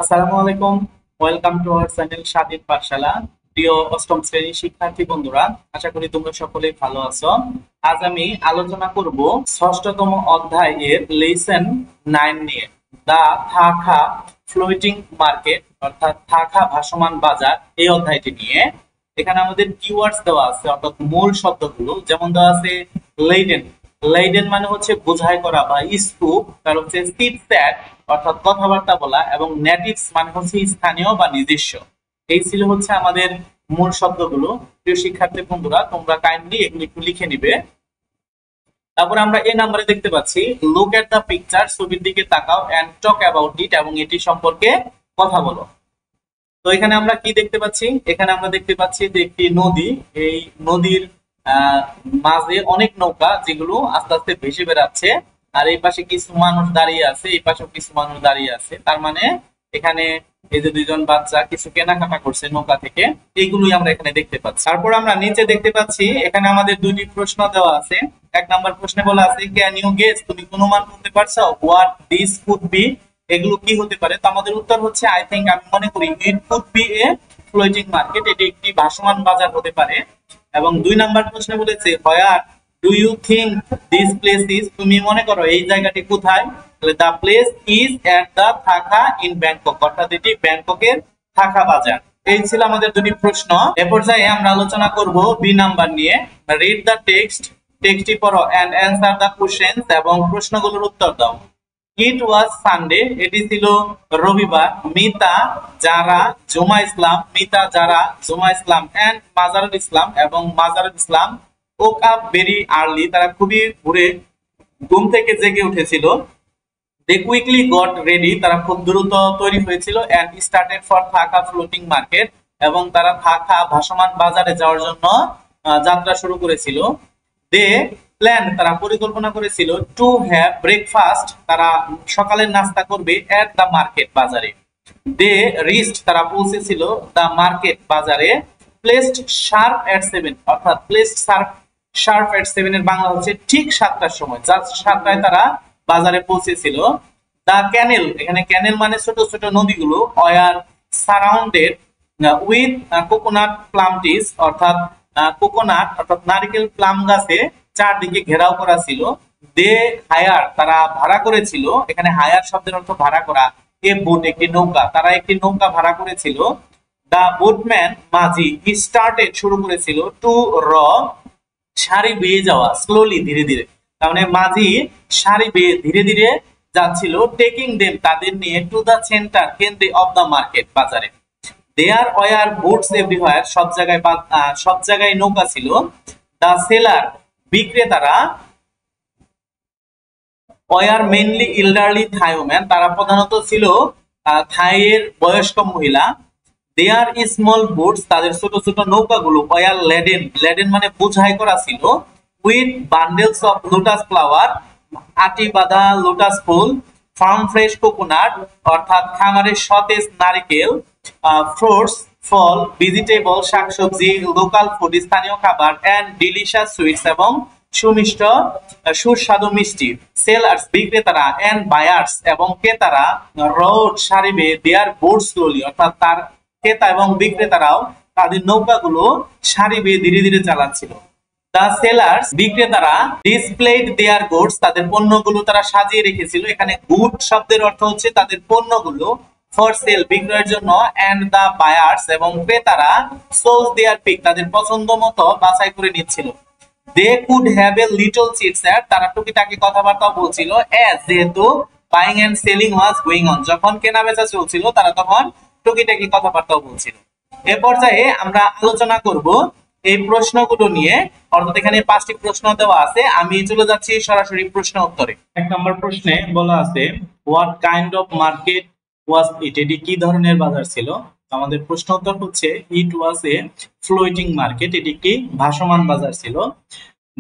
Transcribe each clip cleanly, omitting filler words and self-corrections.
আসসালামু আলাইকুম। Welcome to our channel স্বাধীন পাঠশালা। প্রিয় অষ্টম শ্রেণীর শিক্ষার্থী বন্ধুরা, আশা করি তোমরা সকলেই ভালো আছো। আজ আমি আলোচনা করব ষষ্ঠতম অধ্যায় এর লেসন 9 নিয়ে, দা থাকা ফ্লোটিং মার্কেট অর্থাৎ থাকা ভাসমান বাজার, এই অধ্যায়টি নিয়ে। এখানে আমাদের কিওয়ার্ডস দেওয়া আছে, অর্থাৎ মূল শব্দগুলো। যেমন দেওয়া আছে লেডেন। লেডেন মানে হচ্ছে বোঝাই করা বা স্তূপ, তার হচ্ছে সিট স্যাট অর্থাৎ কথাবার্তা বলা, এবং নেটিভস মানে হচ্ছে স্থানীয় বা নিজস্ব। এই ছিল হচ্ছে আমাদের মূল শব্দগুলো। প্রিয় শিক্ষার্থী বন্ধুরা, তোমরা কাইন্ডলি এগুলো একটু লিখে নিবে। তারপর আমরা এই নাম্বারে দেখতে পাচ্ছি লুক এট দ্য পিকচার, ছবির দিকে তাকাও, এন্ড টক অ্যাবাউট ইট, এবং এটি সম্পর্কে কথা বলো। তো এখানে আমরা কি দেখতে পাচ্ছি? এখানে আমরা দেখতে পাচ্ছি যে একটি নদী। এই নদীর মাঝে অনেক নৌকা, যেগুলো আস্তে আস্তে ভেসে বেড়াচ্ছে। আর এই পাশে কিছু মানুষ দাঁড়িয়ে আছে, এই পাশেও কিছু মানুষ দাঁড়িয়ে আছে। তার মানে এখানে এই যে দুইজন বাচ্চা কিছু কেনাকাটা করছে নৌকা থেকে, এইগুলোই আমরা এখানে দেখতে পাচ্ছি। তারপর আমরা নিচে দেখতে পাচ্ছি এখানে আমাদের দুইটি প্রশ্ন দেওয়া আছে। এক নাম্বার প্রশ্নে বলা আছে, ক্যান ইউ গেস, তুমি অনুমান করতে পারছো হোয়াট দিস কুড বি, এগুলো কি হতে পারে? তো আমাদের উত্তর হচ্ছে আই থিংক, আমি মনে করি, it could B A floating market, এটি একটি ভাসমান বাজার হতে পারে। এবং দুই নাম্বার প্রশ্নে বলেছে where do you think this place is, তুমি মনে করো এই জায়গাটি কোথায়? তাহলে the place is at the Thaka in Bangkok, অর্থাৎ এটি ব্যাংককের থাকা বাজার। এই ছিল আমাদের দুটি প্রশ্ন। এ পর্যায়ে আমরা আলোচনা করব বি নাম্বার নিয়ে। রিড দ্য টেক্সট, টেক্সটটি পড়ো, এন্ড অ্যানসার দ্য কোশ্চেনস, এবং প্রশ্নগুলোর উত্তর দাও। ইট ওয়াজ সানডে, এটি ছিল রবিবার। মিতা, যারা, জুমা ইসলাম, মিতা, যারা, জুমা ইসলাম, এন্ড মাজারুল ইসলাম, এবং মাজারুল ইসলাম woke up very early, তারা খুবই ভোরে ঘুম থেকে জেগে উঠেছিল। they quickly got ready, তারা খুব দ্রুত তৈরি হয়েছিল, and started for থাকা ফ্লোটিং মার্কেট, এবং তারা থাকা ভাসমান বাজারে যাওয়ার জন্য যাত্রা শুরু করেছিল। they planned, তারা পরিকল্পনা করেছিল, to have breakfast, তারা সকালের নাস্তা করবে, at the market, বাজারে। they reached, তারা পৌঁছেছিল, the market, বাজারে। placed sharp at 7, অর্থাৎ placed sharp at 7 এর বাংলা হচ্ছে ঠিক 7টার সময়, জাস্ট 7টায় তারা বাজারে পৌঁছেছিল। the canal, এখানে ক্যানেল মানে ছোট ছোট নদীগুলো, were surrounded with coconut plum trees, অর্থাৎ কোকোনাট অর্থাৎ নারকেল প্লাম গাছে চারদিকে ঘেরাও করা ছিল। দে হায়ার, তারা ভাড়া করেছিল, এখানে হায়ার শব্দের অর্থ ভাড়া করা। এ বোট, একটি নৌকা, তারা একটি নৌকা ভাড়া করেছিল। দা বোটম্যান, মাঝি, স্টার্টেড, শুরু করেছিল, টু র, সারি বেয়ে যাওয়া, স্লোলি, ধীরে ধীরে। তার মানে মাঝি সারি বেয়ে ধীরে ধীরে যাচ্ছিল। টেকিং দেম, তাদের নিয়ে, টু দা সেন্টার, কেন্দ্রে, অফ দা মার্কেট, বাজারে। দেয়ার ওয়ার বোটস এভরিওয়্যার, সব জায়গায় নৌকা ছিল। দা সেলার, বিক্রেতারা, ওয়ার মেইনলি এল্ডারলি থাই ওম্যান, তারা প্রধানত ছিল থাইয়ের বয়স্ক মহিলা। দেয়ার স্মল বোটস, তাদের ছোট ছোট নৌকাগুলো, ওয়ার লেডেন, লেডেন মানে বোঝাই করা ছিল, with bundles of lotus flower, আটি বাঁধা লোটাস ফুল, ফার্ম ফ্রেশ কোকোনাট, অর্থাৎ খামারের সতেজ নারিকেল, ফ্রুটস, ফল, ভেজিটেবল, শাকসবজি, লোকাল ফুড, স্থানীয় খাবার, এন্ড ডিলিশিয়াস সুইটস, এবং সুমিষ্ট সুস্বাদু মিষ্টি। সেলার্স, বিক্রেতারা, এন্ড বায়ার্স, এবং ক্রেতারা, রোড, সারি বেয়ে, দেয়ার বোট স্লোলি, অর্থাৎ তার ক্রেতা এবং বিক্রেতারাও তাদের নৌকাগুলো সারি বেয়ে ধীরে ধীরে চালাচ্ছিল। দা সেলার্স, বিক্রেতারা, ডিসপ্লেড দেয়ার গুডস, তাদের পণ্যগুলো তারা সাজিয়ে রেখেছিল। এখানে গুড শব্দের অর্থ হচ্ছে তাদের পণ্যগুলো, ফর সেল, বিক্রয়ের জন্য, এন্ড দা বায়ার্স, এবং ক্রেতারা, সোজ দেয়ার পিক, তাদের পছন্দ মতো বাছাই করে নিচ্ছিল। They could have a little chit chat, তারা টুকিটাকি কথাবার্তা বলছিল, এজ, যেহেতু buying and selling was going on, যখন কেনা বেচা চলছিল তারা তখন টুকিটাকি কথাবার্তাও বলছিল। এ পর্যায়ে আমরা আলোচনা করব এই প্রশ্নগুলো নিয়ে, অর্থাৎ এখানে 5টি প্রশ্ন দেওয়া আছে। আমি চলে যাচ্ছি সরাসরি প্রশ্ন উত্তরে। এক নম্বর প্রশ্নে বলা আছে হোয়াট কাইন্ড অফ মার্কেট ওয়াজ ইট, এটি কি ধরনের বাজার ছিল? আমাদের প্রশ্ন উত্তর হচ্ছে ইট ওয়াজ এ ফ্লোটিং মার্কেট, এটি কি ভাসমান বাজার ছিল।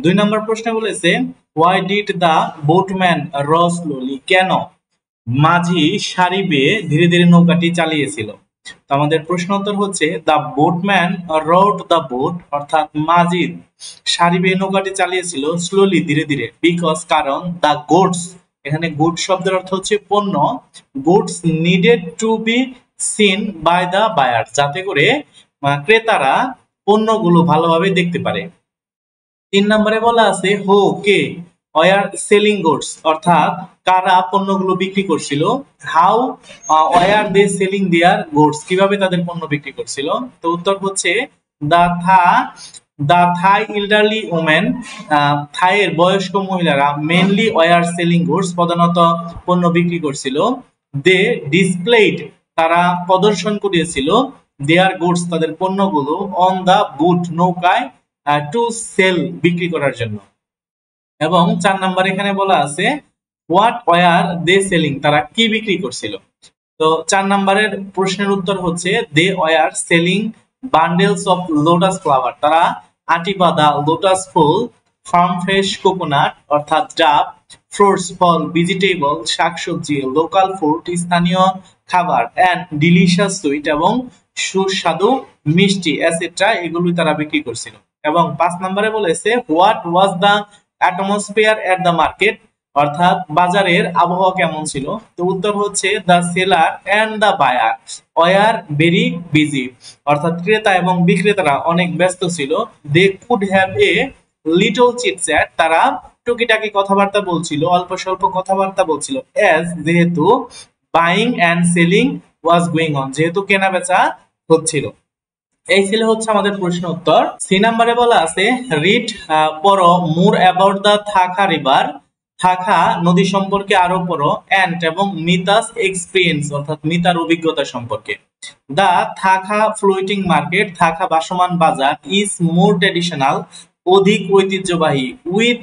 2 নম্বর প্রশ্নে বলেছে হোয়াই ডিড দা বোটম্যান র স্লোলি, কেন মাঝি সারি বেয়ে ধীরে ধীরে নৌকাটি চালিয়েছিল? তো আমাদের প্রশ্ন উত্তর হচ্ছে দা বোটম্যান রোড দা বোট, অর্থাৎ মাঝি সারি বেয়ে নৌকাটি চালিয়েছিল, স্লোলি, ধীরে ধীরে, বিকজ, কারণ, দা গোটস, এখানে গুড শব্দের অর্থ হচ্ছে পণ্য। Goods needed to be seen by the buyer, যাতে করে ক্রেতারা পণ্যগুলো ভালোভাবে দেখতে পারে। 3 নম্বরে বলা আছে হো কে ওয়ার সেলিং গুডস, অর্থাৎ কারা পণ্যগুলো বিক্রি করছিল। How were they selling their goods, কিভাবে তাদের পণ্য বিক্রি করছিল। তো উত্তর হচ্ছে দা থাই এল্ডারলি ওমেন, থাইয়ের বয়স্ক মহিলারা মেনলি ওয়ার সেলিং গুডস, প্রধানত পণ্য বিক্রি করছিল। দে ডিসপ্লেড, তারা প্রদর্শন করিয়েছিল দেয়ার গুডস, তাদের পণ্যগুলো অন দা বুট, নৌকায়, টু সেল, বিক্রি করার জন্য। এবং 4 নাম্বার এখানে বলা আছে হোয়াট ওয়ার দে সেলিং, তারা কি বিক্রি করছিল। তো 4 নাম্বারের প্রশ্নের উত্তর হচ্ছে they were selling bundles of lotus flower, তারা আটি বাঁধা লোটাস ফুল, ফার্ম ফ্রেশ কোকোনাট অর্থাৎ ডাব, ফ্রুটস ফল, ভেজিটেবল শাকসবজি, লোকাল ফুড স্থানীয় খাবার, এন্ড ডিলিশিয়াস সুইট এবং সুস্বাদু মিষ্টি এটসেট্রা, এগুলোই তারা বিক্রি করছিল। এবং 5 নম্বরে বলেছে what was the atmosphere at the market, অর্থাৎ বাজারের আবহাওয়া কেমন ছিল। তো উত্তর হচ্ছে the seller and the buyer were very busy, অর্থাৎ ক্রেতা এবং বিক্রেতারা অনেক ব্যস্ত ছিল। They could have a little chit chat, তারা টুকিটাকি কথাবার্তা বলছিল, অল্প স্বল্প কথাবার্তা বলছিল। এজ, যেহেতু buying and selling was going on, যেহেতু কেনা বেচা হচ্ছিল। এই ছিল হচ্ছে আমাদের প্রশ্ন উত্তর। সি নাম্বারে বলা আছে রিড পড়ো মোর অ্যাবাউট দ্য থাকা রিভার, থাকা নদী সম্পর্কে আরো পড়ো, এন্ড এবং মিতাস এক্সপিরিয়েন্স, অর্থাৎ মিতার অভিজ্ঞতা সম্পর্কে। দা থাকা ফ্লোটিং মার্কেট, থাকা ভাসমান বাজার, ইজ মোর ট্র্যাডিশনাল, অধিক ঐতিহ্যবাহী, উইথ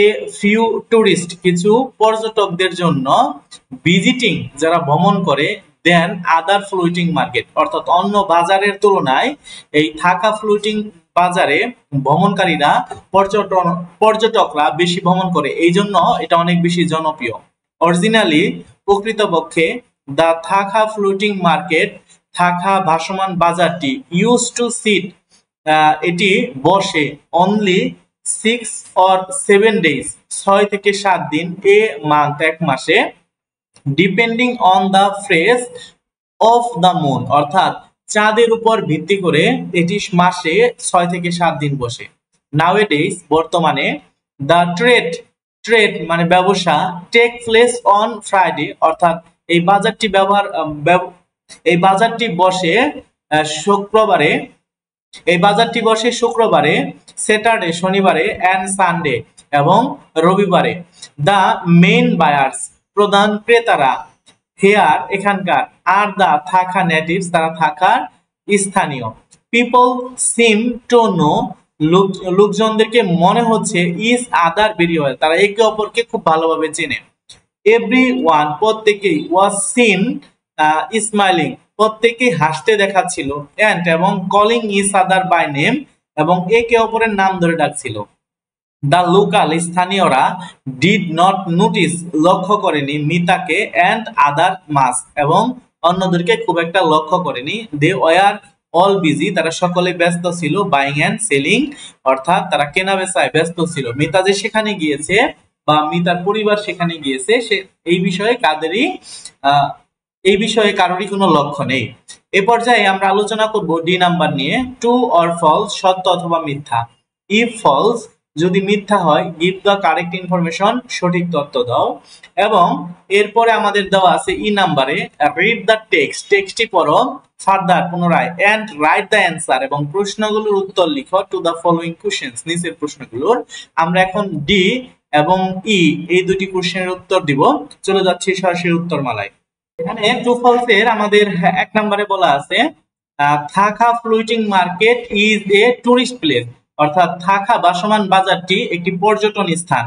এ ফিউ টুরিস্ট, কিছু পর্যটকদের জন্য, ভিজিটিং, যারা ভ্রমণ করে, দেন আদার ফ্লোটিং মার্কেট, অর্থাৎ অন্য বাজারের তুলনায় এই থাকা ফ্লোটিং বাজারে ভ্রমণকারীরা, পর্যটকরা বেশি ভ্রমণ করে, এই জন্য এটা অনেক বেশি জনপ্রিয়। অরিজিনালি, প্রকৃতপক্ষে, দা থাকা ফ্লোটিং মার্কেট, থাকা ভাসমান বাজারটি, ইউজ টু সিট, এটি বসে, অনলি 6 or 7 days, 6 থেকে 7 দিন, এ মান্থ, এক মাসে, depending on the phase of the moon, অর্থাৎ চাঁদের উপর ভিত্তি করে এটি মাসে 6 থেকে 7 দিন বসে। নাওএডেজ, বর্তমানে, দা ট্রেড মানে ব্যবসা, টেক প্লেস অন ফ্রাইডে, অর্থাৎ এই বাজারটি বসে শুক্রবারে, স্যাটারডে শনিবারে, এন্ড সানডে এবং রবিবারে। দা মেইন বায়ার্স, প্রধান ক্রেতারা, হেয়ার এখানকার, আর দা থাকা নেটিভস, তারা থাকার স্থানীয়। পিপল সিম টু নো, লোকজনদেরকে মনে হচ্ছে, ইজ আদার ভেরি ওয়েল, তারা একে অপরকে খুব ভালোভাবে চেনে। এভরি ওয়ান, প্রত্যেকেই, ওয়াজ সিন স্মাইলিং, প্রত্যেকেই হাসতে দেখাচ্ছিল, এন্ড এবং calling each other by name, এবং একে অপরের নাম ধরে ডাকছিল। দ্য লোকাল, স্থানীয়রা, ডিড নট নোটিস, লক্ষ্য করেনি, মিতাকে এন্ড আদার মাস, এবং অন্যদেরকে খুব একটা লক্ষ্য করেনি। দে ওয়ার অল বিজি, তারা সকলে ব্যস্ত ছিল, বাইং এন্ড সেলিং, অর্থাৎ তারা কেনা বেচায় ব্যস্ত ছিল। মিতা যে সেখানে গিয়েছে বা মিতার পরিবার সেখানে গিয়েছে, সে এই বিষয়ে কারোরই কোনো লক্ষ্য নেই। এ পর্যায়ে আমরা আলোচনা করব ডি নাম্বার নিয়ে, ট্রু অর ফলস, সত্য অথবা মিথ্যা। ইফ ফলস, যদি মিথ্যা হয়, গিভ দ্য কারেক্ট ইনফরমেশন, সঠিক তথ্য দাও। এবং এরপরে আমাদের দেওয়া আছে ই নাম্বারে রিড দ্য টেক্সটটি পড়ো, ফার্দার পুনরায়, এন্ড রাইট দ্য অ্যান্সার, এবং প্রশ্নগুলোর উত্তর লিখো, টু দ্য ফলোইং কোশ্চেনস, নিচের প্রশ্নগুলোর। আমরা এখন ডি এবং ই এই দুটি কোশ্চেনের উত্তর দিব। চলে যাচ্ছি সরাসরি উত্তরমালায়। এখানে ট্রু ফলস এর আমাদের 1 নম্বরে বলা আছে থাকা floating market is a tourist place, অর্থাৎ থাকা ভাসমান বাজারটি একটি পর্যটন স্থান।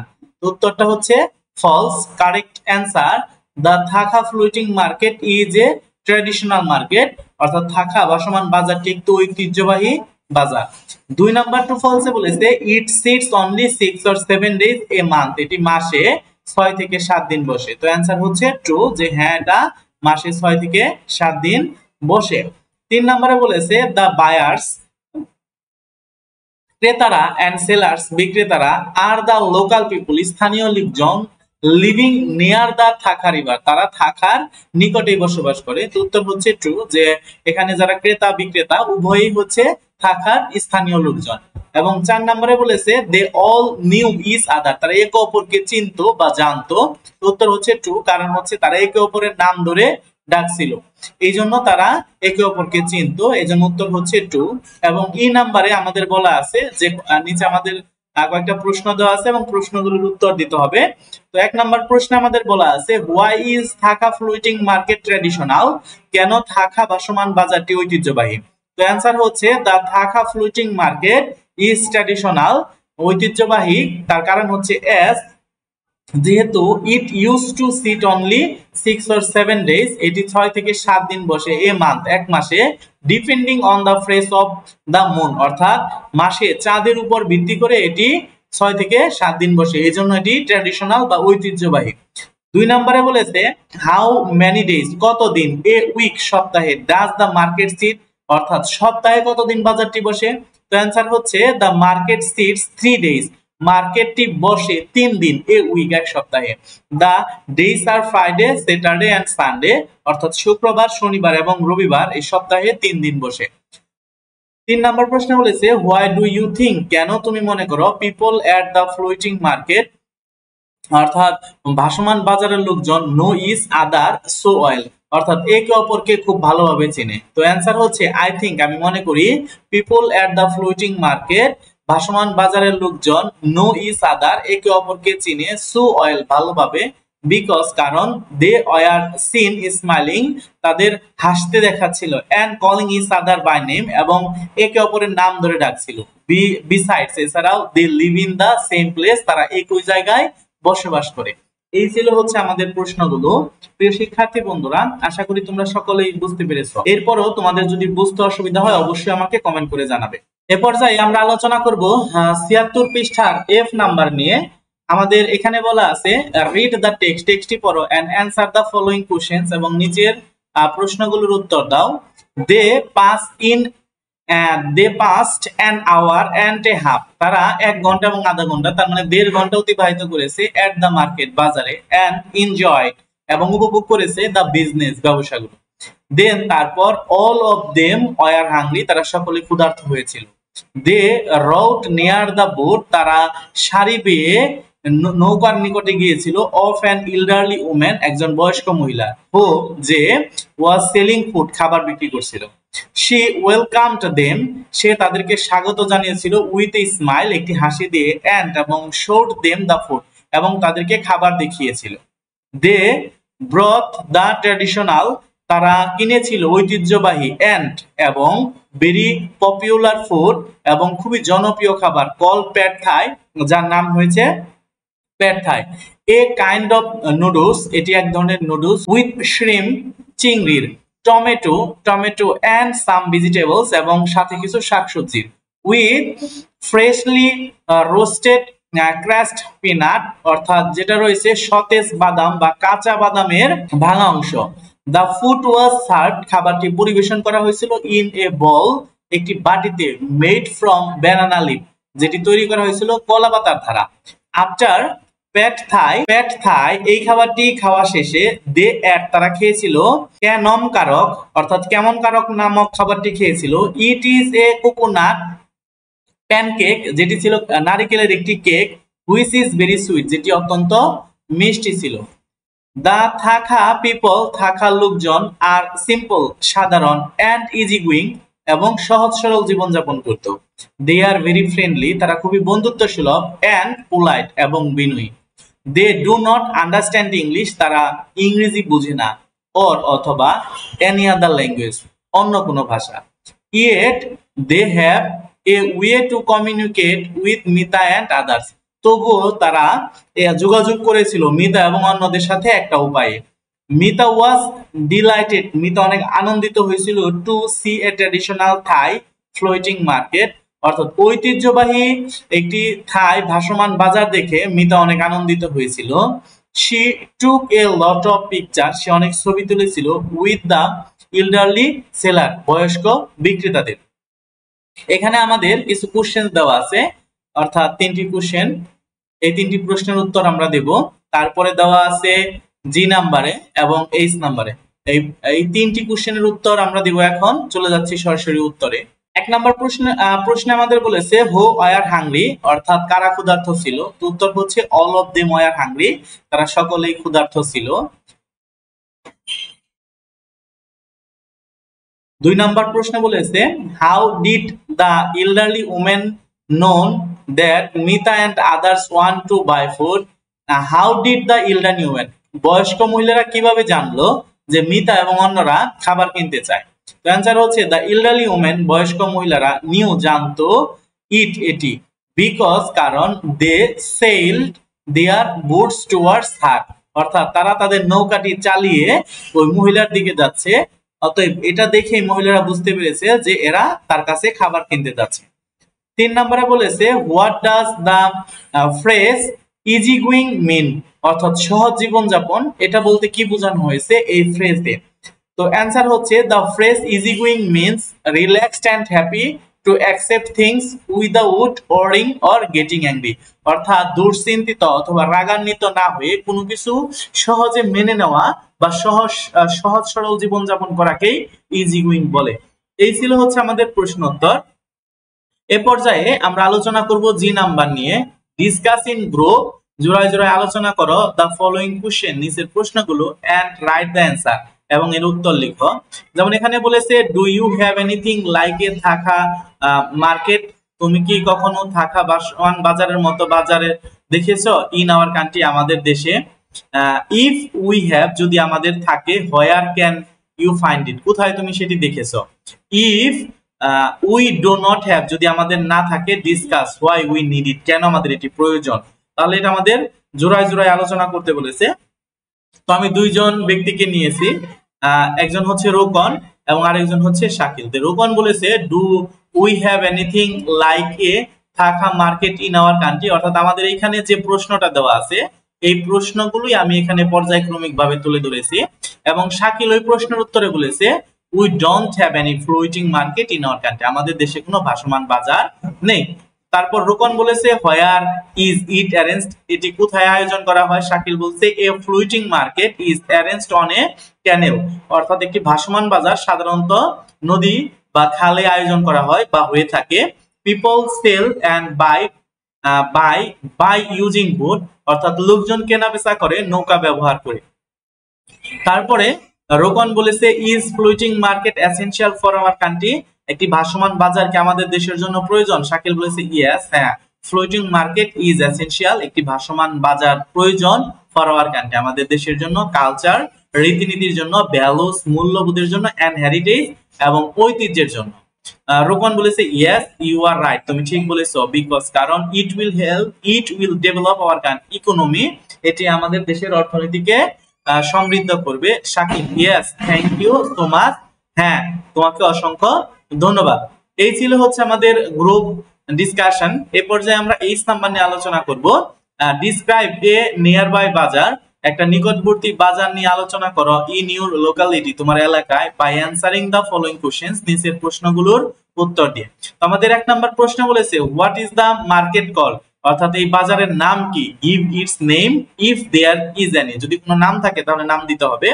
উত্তরটা হচ্ছে ফলস। কারেক্ট অ্যান্সার, দ্য থাকা floating market is a traditional market, অর্থাৎ থাকা ভাসমান বাজারটি একটি ঐতিহ্যবাহী বাজার। 2 নাম্বার ট্রু ফলসে বলেছে it sits only 6 or 7 days a month, এটি মাসে 6 থেকে 7 দিন বসে। তো অ্যান্সার হচ্ছে ট্রু, যে হ্যাঁ এটা মাসে 6 থেকে 7 দিন বসে। 3 নম্বরে বলেছে দ্য বায়ার্স, ক্রেতারা, এন্ড সেলার্স, বিক্রেতারা, আর দ্য লোকাল পিপল, স্থানীয় লোকজন, লিভিং নিয়ার দা থাকা রিভার, তারা থাকার নিকটেই বসবাস করে। তো উত্তর হচ্ছে ট্রু, যে এখানে যারা ক্রেতা বিক্রেতা উভয়ই হচ্ছে থাকার স্থানীয় লোকজন। এবং 4 নম্বরে বলেছে they all knew each other, তারা একে অপরকে চিনতো বা জানতো। উত্তর হচ্ছে ট্রু, কারণ হচ্ছে তারা একে অপরের নাম ধরে ডাকছিল, এই জন্য তারা একে অপরকে চিনতো, এই জন্য উত্তর হচ্ছে ট্রু। এবং ই নাম্বারে আমাদের বলা আছে যে নিচে আমাদের কয়েকটা প্রশ্ন দেওয়া আছে এবং প্রশ্নগুলোর উত্তর দিতে হবে। তো 1 নম্বর প্রশ্নে আমাদের বলা আছে হোয়াই ইজ থাকা ফ্লোটিং মার্কেট ট্র্যাডিশনাল, কেন থাকা ভাসমান বাজারটি ঐতিহ্যবাহী। তো অ্যান্সার হচ্ছে দা থাকা ফ্লোটিং মার্কেট ইজ ট্র্যাডিশনাল, ঐতিহ্যবাহী তার কারণ হচ্ছে এস, যেহেতু it use to sit only 6 or 7 days, এটি 6 থেকে 7 দিন বসে, এ মান্থ এক মাসে, depending on the phase of the moon, অর্থাৎ মাসে চাঁদের উপর ভিত্তি করে এটি 6 থেকে 7 দিন বসে, এই জন্য এটি ট্র্যাডিশনাল বা ঐতিহ্যবাহী। 2 নম্বরে বলেছে হাউ মেনি ডেজ, কতদিন, এ উইক সপ্তাহে, ডাজ দা মার্কেট সিট, অর্থাৎ সপ্তাহে কতদিন বাজারটি বসে। তো অ্যান্সার হচ্ছে দা মার্কেট সিটস 3 days, মার্কেটটি বসে 3 দিন, এ উইক এক সপ্তাহে। The days are Friday, Saturday and Sunday, অর্থাৎ শুক্রবার, শনিবার এবং রবিবার এই সপ্তাহে 3 দিন বসে। 3 নম্বর প্রশ্ন বলেছে হোয়াই ডু ইউ থিঙ্ক, কেন তুমি মনে করো, people at the floating market, অর্থাৎ ভাসমান বাজারের লোকজন, know each other so well, অর্থাৎ একে অপরকে খুব ভালোভাবে চেনে। তো অ্যান্সার হচ্ছে আই থিঙ্ক, আমি মনে করি, people at the floating market, ভাসমান বাজারের লোকজন, নো ইজ আদার একে অপরকে চিনে, সো ওয়েল ভালোভাবে, বিকজ কারণ, দে ওয়ার সিন স্মাইলিং তাদের হাসতে দেখাচ্ছিল, and calling each other by name এবং একে অপরের নাম ধরে ডাকছিল, বিসাইডস এছাড়াও, they live in the same place তারা একই জায়গায় বসবাস করে। এই ছিল হচ্ছে আমাদের প্রশ্নগুলো। প্রিয় শিক্ষার্থী বন্ধুরা, আশা করি তোমরা সকলেই বুঝতে পেরেছো। এরপরও তোমাদের যদি বুঝতে অসুবিধা হয় অবশ্যই আমাকে কমেন্ট করে জানাবে। এ পর্যায়ে আমরা আলোচনা করব 76 পৃষ্ঠার এফ নাম্বার নিয়ে। আমাদের এখানে বলা আছে রিড দ্য টেক্সট, টেক্সটটি পড়ো and answer the following questions, এবং নিচের প্রশ্নগুলোর উত্তর দাও। They pass in the past an hour and a half, তারা 1 ঘন্টা এবং আধা ঘন্টা, তার মানে 1.5 ঘন্টা অতিবাহিত করেছে এট দ্য মার্কেট বাজারে, অ্যান্ড এনজয় এবং উপভোগ করেছে দ্য বিজনেস ব্যবসাগুলো। দেন তারপর all of them were hungry, তারা সকলে ক্ষুধার্ত হয়েছিল। They rowed near the boat, তারা সারি বেয়ে নৌকার নিকটে গিয়েছিল, অফ অ্যান ইল্ডারলি ওমেন, একজন বয়স্ক মহিলা, হো যে ওয়াজ সেলিং ফুড, খাবার বিক্রি করছিল। শি ওয়েলকামড দেম, সে তাদেরকে স্বাগত জানিয়েছিল, উইথ এ স্মাইল, একটি হাসি দিয়ে, অ্যান্ড এবং শোড দেম দ্য ফুড, এবং তাদেরকে খাবার দেখিয়েছিল। দে ব্রথ দ্য ট্র্যাডিশনাল, তারা কিনেছিল ঐতিহ্যবাহী, অ্যান্ড এবং ভেরি পপুলার ফুড, এবং খুবই জনপ্রিয় খাবার, কল প্যাড থাই, যার নাম হয়েছে pad Thai. A kind of noodles, এটি এক ধরনের নুডলস, উইথ শ্রিম, চিংড়ির, টমেটো এন্ড সাম ভেজিটেবলস, এবং সাথে কিছু শাকসবজির, with freshly roasted crust peanut, অর্থাৎ যেটা রয়েছে সতেজ বাদাম বা কাঁচা বাদামের ভাঙা অংশ। দ্য ফুড ওয়াজ সার্ভড, খাবারটি পরিবেশন করা হয়েছিল, ইন এ বল, একটি বাটিতে, মেড ফ্রম ব্যানানা লিফ, যেটি তৈরি করা হয়েছিল কলা পাতার দ্বারা। আফটার প্যাড থাই, এই খাবারটি খাওয়া শেষে, দে এট, তারা খেয়েছিল, ক্যানম কারক, অর্থাৎ কেমন কারক নামক খাবারটি খেয়েছিল। It is a coconut pancake, যেটি ছিল নারিকেলের একটি cake, which is very sweet, যেটি অত্যন্ত মিষ্টি ছিল। দা থাকা পিপল, থাকার লোকজন, আর সিম্পল, সাধারণ, অ্যান্ড ইজি গোয়িং, এবং সহজ সরল জীবনযাপন করত। দে আর ভেরি ফ্রেন্ডলি, তারা খুবই বন্ধুত্ব সুলভ, অ্যান্ড পোলাইট, এবং বিনয়ী। They do not understand English, তারা ইংরেজি বুঝে না, অর অথবা এনি আদার ল্যাঙ্গুয়েজ, অন্য কোনো ভাষা। Yet they have a way to communicate with Mita and others, তবুও তারা যোগাযোগ করেছিল মিতা এবং অন্যদের সাথে একটা উপায়ে। মিতা ওয়াজ ডিলাইটেড, মিতা অনেক আনন্দিত হয়েছিল, to see a traditional Thai floating market, অর্থাৎ ঐতিহ্যবাহী একটি থাই ভাসমান বাজার দেখে মিতা অনেক আনন্দিত হয়েছিল। She took a lot of picture, সে অনেক ছবি তুলেছিল, উইথ দ্য ইল্ডারলি সেলার, বয়স্ক বিক্রেতাদের। এখানে আমাদের কিছু কোশ্চেন দেওয়া আছে, অর্থাৎ 3টি কোশ্চেন, এই 3টি প্রশ্নের উত্তর আমরা দেব। তারপরে দেওয়া আছে জি নাম্বারে এবং এইচ নাম্বারে। এই তিনটি কোশ্চেনের উত্তর আমরা দিব। এখন চলে যাচ্ছি সরাসরি উত্তরে। এক নাম্বার প্রশ্নে আমাদের বলেছে হু ওয়ার হাংরি, অর্থাৎ কারা ক্ষুধার্ত ছিল। তো উত্তর হচ্ছে all of them were hungry, তারা সকলেই ক্ষুধার্ত ছিল। 2 নাম্বার প্রশ্নে বলেছে how did the elderly women known that Mita and others want to buy food. How did the elderly women, বয়স্ক মহিলারা কিভাবে জানলো যে মিতা এবং অন্যরা খাবার কিনতে চায়। তো অ্যান্সার হচ্ছে দ্য এল্ডারলি উমেন, বয়স্ক মহিলারা নিউ জানতো, ইট এটি, বিকজ কারণ, দে সেলড দেয়ার বুটস টুয়ার্ডস হার, অর্থাৎ তারা তাদের নৌকাটি চালিয়ে ওই মহিলার দিকে যাচ্ছে। অতএব এটা দেখে মহিলারা বুঝতে পেরেছে যে এরা তার কাছে খাবার কিনতে যাচ্ছে। 3 নম্বরে বলেছে what does the phrase easy going mean, অর্থাৎ সহজ জীবনযাপন, এটা বলতে কি বোঝানো হয়েছে এই ফ্রেজে। তো অ্যান্সার হচ্ছে the phrase easy going means relaxed and happy to accept things without worrying or getting angry, অর্থাৎ দুশ্চিন্তিত অথবা রাগান্বিত না হয়ে কোনো কিছু সহজে মেনে নেওয়া বা সহজ সরল জীবনযাপন করাকেই ইজি গোয়িং বলে। এই ছিল হচ্ছে আমাদের প্রশ্নোত্তর। এ পর্যায়ে আমরা আলোচনা করব জি নাম্বার নিয়ে। ডিসকাস ইন গ্রুপ, জোড়ায় জোড়ায় আলোচনা করো দ্য ফলোইং কোশ্চেন, নিচের প্রশ্নগুলো, এন্ড রাইট দ্য অ্যান্সার, এবং এর উত্তর লিখো। যেমন এখানে বলেছে do you have anything like a Thaka market, তুমি কি কখনো থাকা বাজারের মতো বাজারে দেখেছো ইন আওয়ার কান্ট্রি, আমাদের দেশে। ইফ উই হ্যাভ, যদি আমাদের থাকে, where can you find it, কোথায় তুমি সেটি দেখেছো। If we do not have, যদি আমাদের না থাকে, discuss why we need it, কেন আমাদের এটি প্রয়োজন। তাহলে এটা আমাদের জোড়ায় জোড়ায় আলোচনা করতে বলেছে। তো আমি দুইজন ব্যক্তিকে নিয়েছি, একজন হচ্ছে রোকন এবং আরেকজন হচ্ছে শাকিল। রোকন বলেছে do we have anything like a Thaka market in our country, অর্থাৎ আমাদের এখানে যে প্রশ্নটা দেওয়া আছে এই প্রশ্নগুলোই আমি এখানে পর্যায়ক্রমিক ভাবে তুলে ধরেছি। এবং শাকিল ওই প্রশ্নের উত্তরে বলেছে we don't have any floating market in our country, আমাদের দেশে কোনো ভাসমান বাজার নেই। তারপর রোকন বলেছে হোয়ার ইজ ইট অ্যারেঞ্জড, এটি কোথায় আয়োজন করা হয়। শাকিল বলছে a floating market is arranged on a canal, অর্থাৎ একটি ভাসমান বাজার সাধারণত নদী বা খালে আয়োজন করা হয় বা হয়ে থাকে। People sell and buy using boat, অর্থাৎ লোকজন কেনা বেচা করে নৌকা ব্যবহার করে। তারপরে রোকন বলেছে is floating market essential for our country, একটি ভাসমান বাজার কি আমাদের দেশের জন্য প্রয়োজন। শাকিল বলেছে ইয়েস, হ্যাঁ, ফ্লোটিং মার্কেট ইজ এসেনশিয়াল, একটি ভাসমান বাজার প্রয়োজন ফর আওয়ার কান্ট্রি, আমাদের দেশের জন্য। কালচার, রীতিনীতির জন্য। ভ্যালুস, মূল্যবোধের জন্য। এন্ড হেরিটেজ, এবং ঐতিহ্যের জন্য। রোকন বলেছে ইয়েস ইউ আর রাইট, তুমি ঠিক বলেছো, বিকজ কারণ, it will develop our economy, এটি আমাদের দেশের অর্থনীতিকে সমৃদ্ধ করবে। Shakil yes thank you so much, হ্যাঁ তোমাকে অসংখ্য ধন্যবাদ। এই ছিল হচ্ছে আমাদের গ্রুপ ডিসকাশন। এ পর্যায়ে আমরা এইচ নাম্বার নিয়ে আলোচনা করব। ডিসক্রাইব এ নিয়ার বাই বাজার, একটা নিকটবর্তী বাজার নিয়ে আলোচনা করো ইন ইউর লোকালিটি, তোমার এলাকায়, by answering the following questions, নিচের প্রশ্নগুলোর উত্তর দিয়ে। তো আমাদের এক নাম্বার প্রশ্ন বলেছে what is the market call, অর্থাৎ এই বাজারের নাম কি। Give its name if there is any, যদি কোনো নাম থাকে তাহলে নাম দিতে হবে।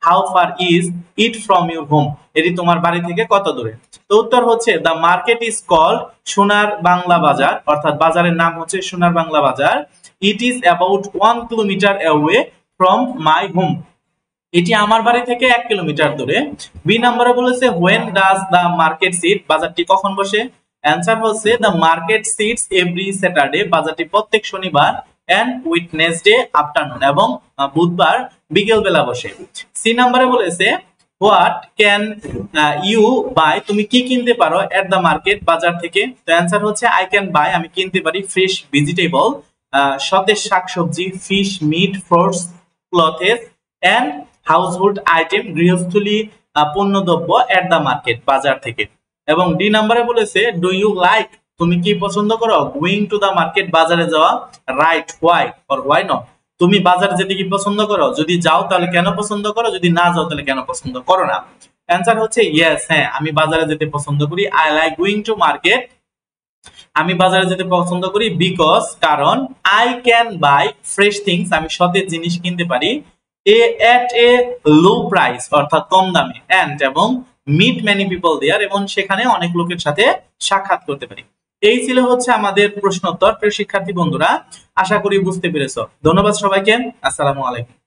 How far is it from your home, এটি তোমার বাড়ি থেকে কত দূরে। তো উত্তর হচ্ছে দ্য মার্কেট ইজ কল্ড সোনার বাংলা বাজার, অর্থাৎ বাজারের নাম হচ্ছে সোনার বাংলা বাজার। It is about 1 kilometre away from my home, এটি আমার বাড়ি থেকে 1 কিলোমিটার দূরে। বি নম্বরে বলেছে when does the market sit, বাজারটি কখন বসে। অ্যান্সার হচ্ছে the market sits every Saturday, বাজারটি প্রত্যেক শনিবার এন্ড উইডনেসডে আফটারনুন, এবং বুধবার বিকেল বেলা বসে। সি নম্বরে বলেছে হোয়াট ক্যান ইউ বাই, তুমি কি কিনতে পারো এট দ্য মার্কেট, বাজার থেকে। তো অ্যান্সার হচ্ছে আই ক্যান বাই, আমি কিনতে পারি ফ্রেশ ভেজিটেবল, সতেজ শাকসবজি, fish, meat, fruits, clothes and household item, গৃহস্থলী পণ্যদ্রব্য এট দ্য মার্কেট, বাজার থেকে। এবং ডি নম্বরে বলেছে ডু ইউ লাইক, তুমি কি পছন্দ করো গোয়িং টু দ্য মার্কেট, বাজারে যাওয়া। Right why or why not, তুমি বাজারে যেতে কি পছন্দ করো, যদি যাও তাহলে কেন পছন্দ করো, যদি না যাও তাহলে কেন পছন্দ করো না। অ্যান্সার হচ্ছে ইয়েস, হ্যাঁ আমি বাজারে যেতে পছন্দ করি। I like going to market আমি বাজারে যেতে পছন্দ করি বিকজ কারণ I can buy fresh things, আমি সতেজ জিনিস কিনতে পারি এট এ লো প্রাইস অর্থাৎ কম দামে, এন্ড এবং মিট মেনি পিপল দেয়ার এবং সেখানে অনেক লোকের সাথে সাক্ষাৎ করতে পারি। এই ছিল হচ্ছে আমাদের প্রশ্নোত্তর। প্রিয় শিক্ষার্থী বন্ধুরা, আশা করি বুঝতে পেরেছো। ধন্যবাদ সবাইকে। আসসালামু আলাইকুম।